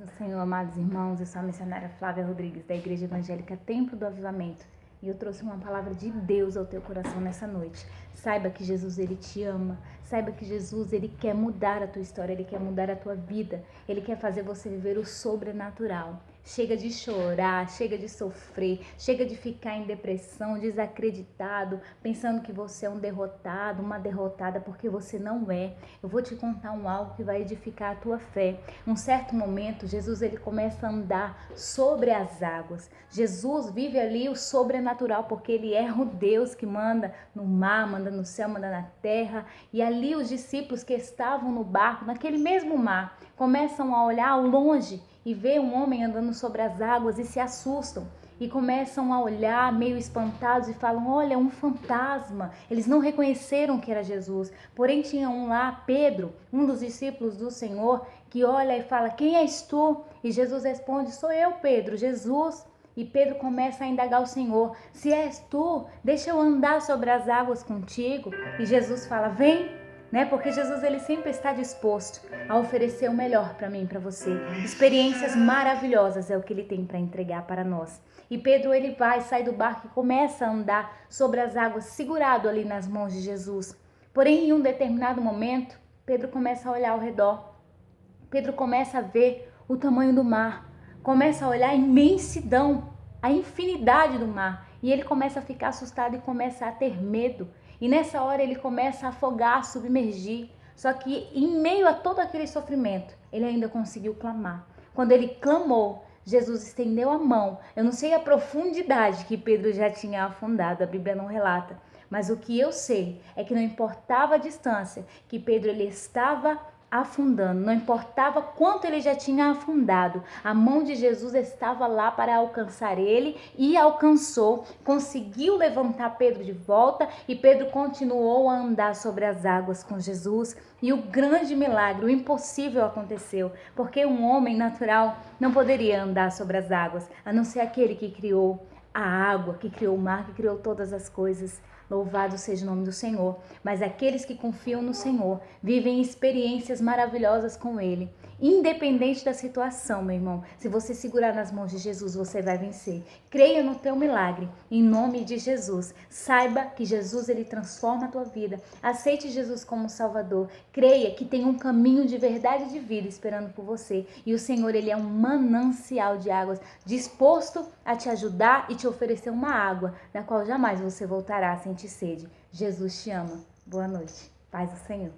Do Senhor, amados irmãos, eu sou a missionária Flávia Rodrigues, da Igreja Evangélica Templo do Avivamento, e eu trouxe uma palavra de Deus ao teu coração nessa noite. Saiba que Jesus, Ele te ama. Saiba que Jesus, Ele quer mudar a tua história, Ele quer mudar a tua vida. Ele quer fazer você viver o sobrenatural. Chega de chorar, chega de sofrer, chega de ficar em depressão, desacreditado, pensando que você é um derrotado, uma derrotada, porque você não é. Eu vou te contar algo que vai edificar a tua fé. Num certo momento, Jesus ele começa a andar sobre as águas. Jesus vive ali o sobrenatural, porque ele é o Deus que manda no mar, manda no céu, manda na terra. E ali os discípulos que estavam no barco, naquele mesmo mar, começam a olhar ao longe e vê um homem andando sobre as águas e se assustam. E começam a olhar meio espantados e falam, olha, um fantasma. Eles não reconheceram que era Jesus. Porém tinha um lá, Pedro, um dos discípulos do Senhor, que olha e fala, quem és tu? E Jesus responde, sou eu, Pedro, Jesus. E Pedro começa a indagar o Senhor, se és tu, deixa eu andar sobre as águas contigo. E Jesus fala, vem. Porque Jesus ele sempre está disposto a oferecer o melhor para mim e para você. Experiências maravilhosas é o que ele tem para entregar para nós. E Pedro ele sai do barco e começa a andar sobre as águas, segurado ali nas mãos de Jesus. Porém, em um determinado momento, Pedro começa a olhar ao redor. Pedro começa a ver o tamanho do mar, começa a olhar a imensidão, a infinidade do mar. E ele começa a ficar assustado e começa a ter medo. E nessa hora ele começa a afogar, a submergir. Só que em meio a todo aquele sofrimento, ele ainda conseguiu clamar. Quando ele clamou, Jesus estendeu a mão. Eu não sei a profundidade que Pedro já tinha afundado, a Bíblia não relata. Mas o que eu sei é que não importava a distância que Pedro ele estava afundando, não importava quanto ele já tinha afundado, a mão de Jesus estava lá para alcançar ele e alcançou, conseguiu levantar Pedro de volta e Pedro continuou a andar sobre as águas com Jesus e o grande milagre, o impossível aconteceu, porque um homem natural não poderia andar sobre as águas, a não ser aquele que criou a água, que criou o mar, que criou todas as coisas. Louvado seja o nome do Senhor. Mas aqueles que confiam no Senhor vivem experiências maravilhosas com Ele. Independente da situação, meu irmão. Se você segurar nas mãos de Jesus, você vai vencer. Creia no teu milagre. Em nome de Jesus. Saiba que Jesus, Ele transforma a tua vida. Aceite Jesus como Salvador. Creia que tem um caminho de verdade e de vida esperando por você. E o Senhor, Ele é um manancial de águas, disposto a te ajudar e te oferecer uma água, da qual jamais você voltará a sentir sede. Jesus te ama. Boa noite. Paz do Senhor.